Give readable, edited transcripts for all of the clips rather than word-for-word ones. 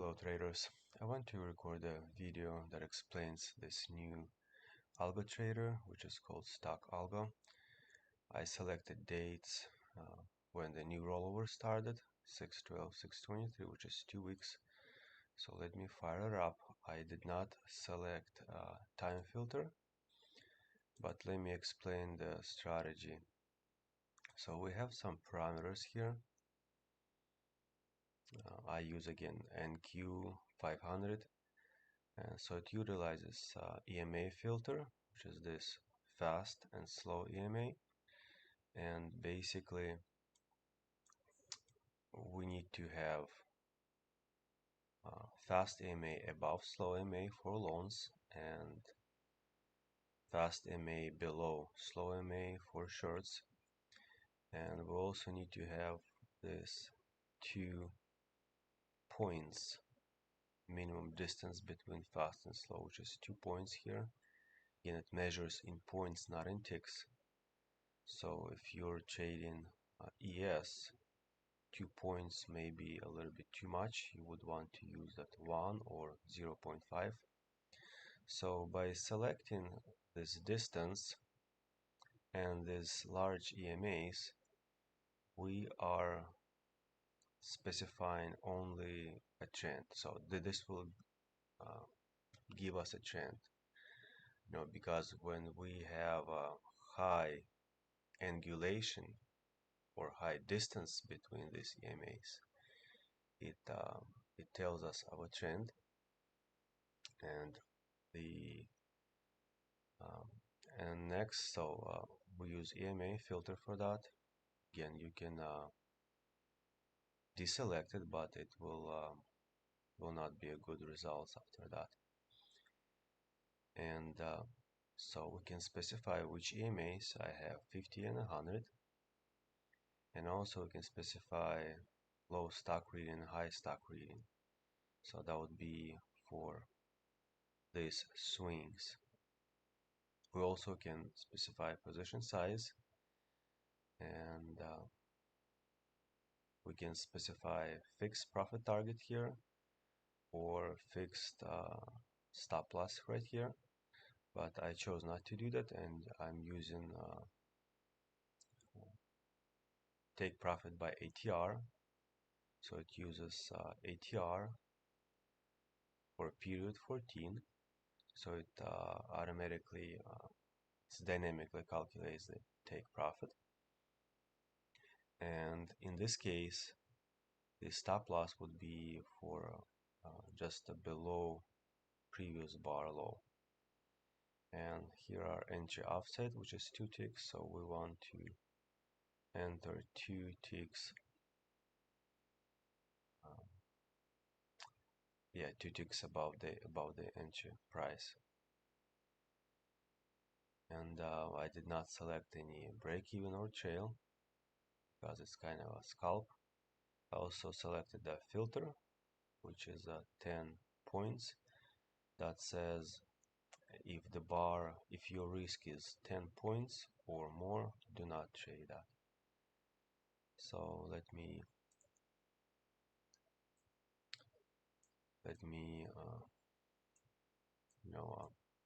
Hello traders, I want to record a video that explains this new algo trader which is called Stoch Algo. I selected dates when the new rollover started, 6/12/6/23, which is 2 weeks. So let me fire it up. I did not select time filter, but let me explain the strategy. So we have some parameters here. I use again NQ500. So it utilizes EMA filter, which is this fast and slow EMA, and basically we need to have fast EMA above slow EMA for loans and fast EMA below slow EMA for shorts, and we also need to have this 2 points minimum distance between fast and slow, which is 2 points here. Again, it measures in points, not in ticks. So if you're trading ES, 2 points may be a little bit too much. You would want to use that 1 or 0.5. So by selecting this distance and these large EMAs, we are specifying only a trend. So this will give us a trend. Because when we have a high angulation or high distance between these EMAs, it tells us our trend, and next, so we use EMA filter for that. Again, you can deselect it, but it will not be a good results after that. And so we can specify which EMAs. I have 50 and 100, and also we can specify low stock reading, high stock reading. So that would be for these swings. We also can specify position size, and we can specify fixed profit target here or fixed stop loss right here, but I chose not to do that, and I'm using take profit by ATR. So it uses ATR for period 14, so it automatically dynamically calculates the take profit. And in this case, the stop loss would be for just below previous bar low. And here are entry offset, which is 2 ticks, so we want to enter 2 ticks. 2 ticks above the entry price. And I did not select any break even or trail because it's kind of a scalp. I also selected the filter, which is 10 points. That says if your risk is 10 points or more, do not trade that. So let me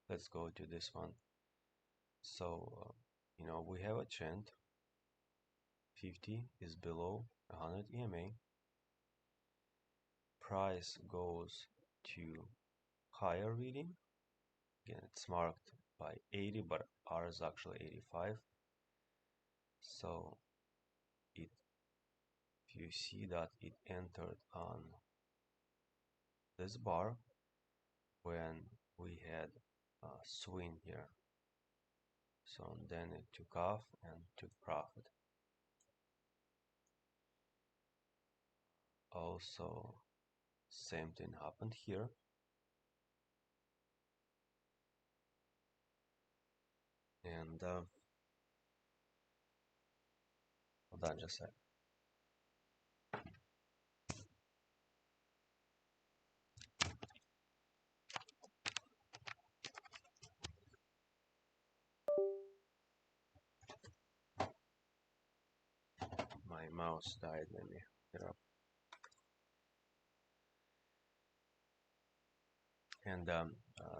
let's go to this one. So we have a trend. 50 is below 100 EMA. Price goes to higher reading. Again, it's marked by 80, but ours is actually 85. So if you see that it entered on this bar when we had a swing here. So then it took off and took profit. Also, same thing happened here. And hold on just a sec. My mouse died. Let me get up. And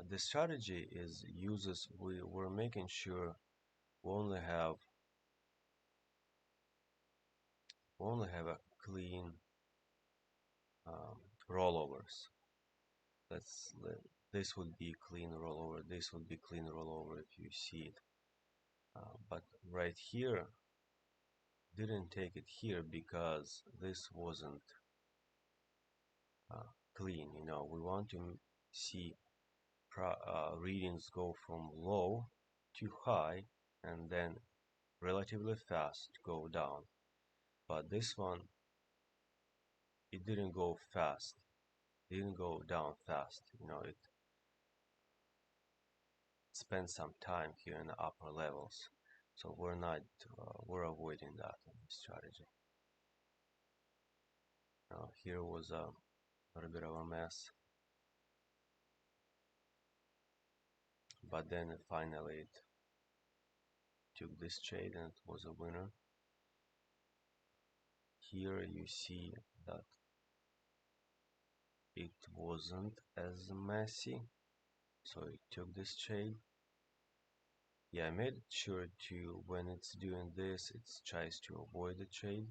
the strategy is uses we're making sure we only have a clean um, rollovers. This would be clean rollover. This would be clean rollover if you see it. But right here didn't take it here because this wasn't uh, clean. You know, we want to see readings go from low to high and then relatively fast go down. But this one, it didn't go fast. It didn't go down fast. You know, it spent some time here in the upper levels. So we're not, we're avoiding that in this strategy. Here was a little bit of a mess. But then finally it took this trade and it was a winner. Here you see that it wasn't as messy, so it took this trade. Yeah, I made sure to, when it's doing this, it tries to avoid the trade.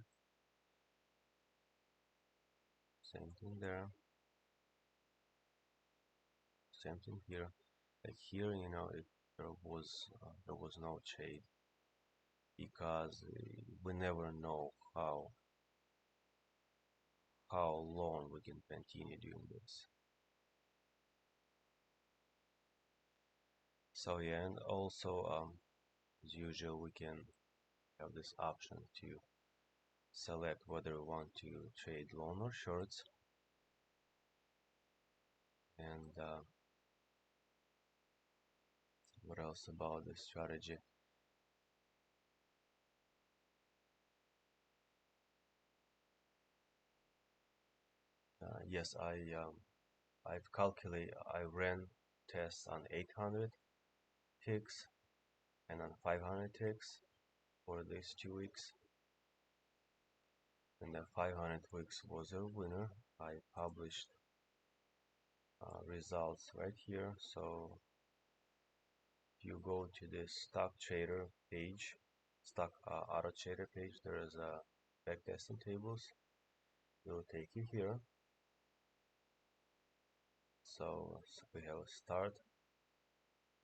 Same thing there. Same thing here. Like here, you know, there was no trade because we never know how long we can continue doing this. So yeah, and also as usual, we can have this option to select whether we want to trade long or shorts. And what else about this strategy? Yes, I ran tests on 800 ticks and on 500 ticks for these 2 weeks. And the 500 ticks was a winner. I published results right here. So if you go to this Stoch Trader page, Stoch Auto Trader page, there is a backtesting tables. It will take you here. So we have a start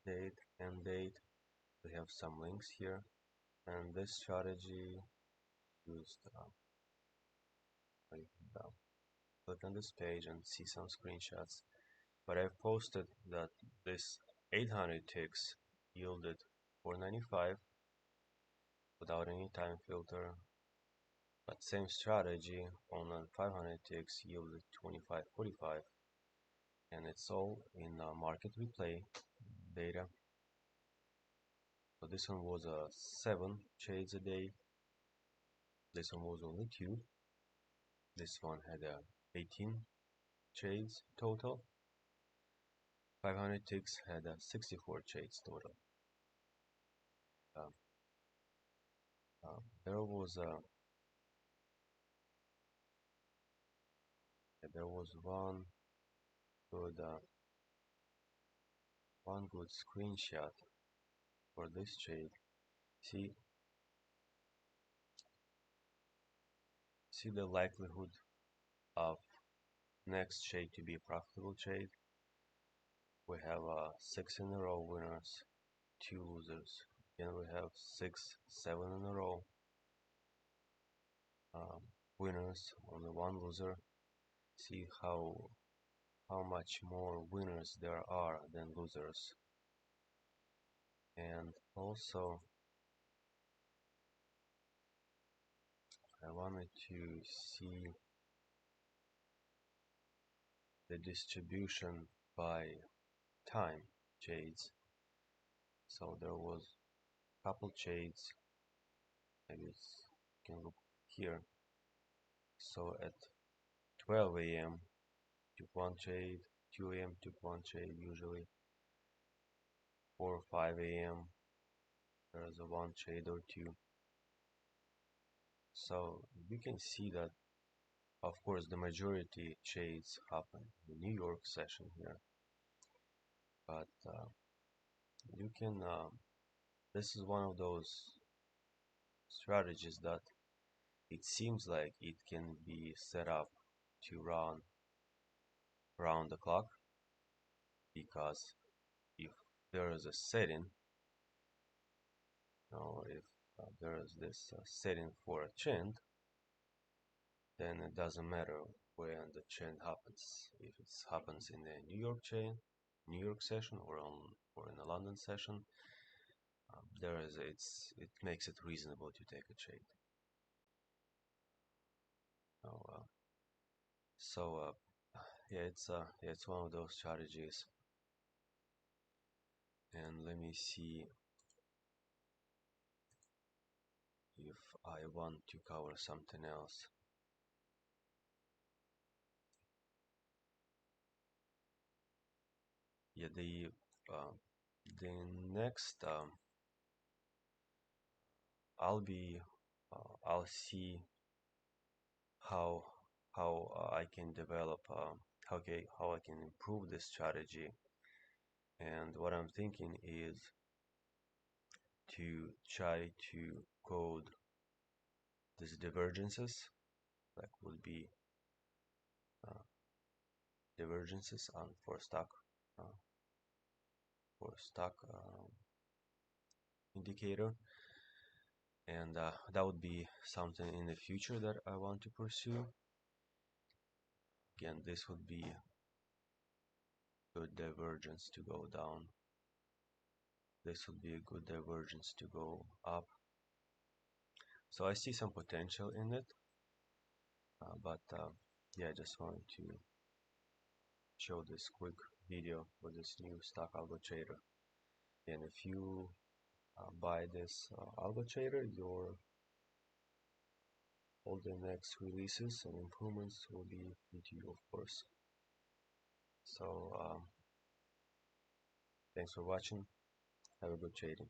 date, end date. We have some links here, and this strategy used. Click on this page and see some screenshots. But I've posted that this 800 ticks yielded 495 without any time filter. But same strategy on 500 ticks yielded 2545, and it's all in market replay data. So this one was 7 trades a day. This one was only 2. This one had 18 trades total. 500 ticks had 64 trades total. Um, there was good uh, one good screenshot for this trade. See see the likelihood of next trade to be a profitable trade. We have 6 in a row winners, 2 losers. Then we have 6, 7 in a row um, winners, only 1 loser. See how much more winners there are than losers. And also I wanted to see the distribution by time trades. So there was a couple trades, maybe you can look here. So at 12 a.m. took one trade, 2 a.m. took one trade usually, 4 or 5 a.m. there's a one trade or two. So you can see that of course the majority trades happen in the New York session here. but you can this is one of those strategies that it seems like it can be set up to run around the clock, because if there is a setting, if there is this setting for a trend, then it doesn't matter when the trend happens. If it happens in the New York chain, New York session, or in the London session, it makes it reasonable to take a trade. Uh, so it's one of those strategies. And let me see if I want to cover something else. Yeah, uh, the next I'll see how I can develop how I can improve this strategy. And what I'm thinking is to try to code these divergences, like would be uh, divergences on uh, for stock indicator, and that would be something in the future that I want to pursue. Again, this would be good divergence to go down. This would be a good divergence to go up. So I see some potential in it, but yeah, I just wanted to show this quick video for this new Stoch Algo Trader. And if you buy this Algo Trader, all the next releases and improvements will be into you, of course. So thanks for watching. Have a good trading.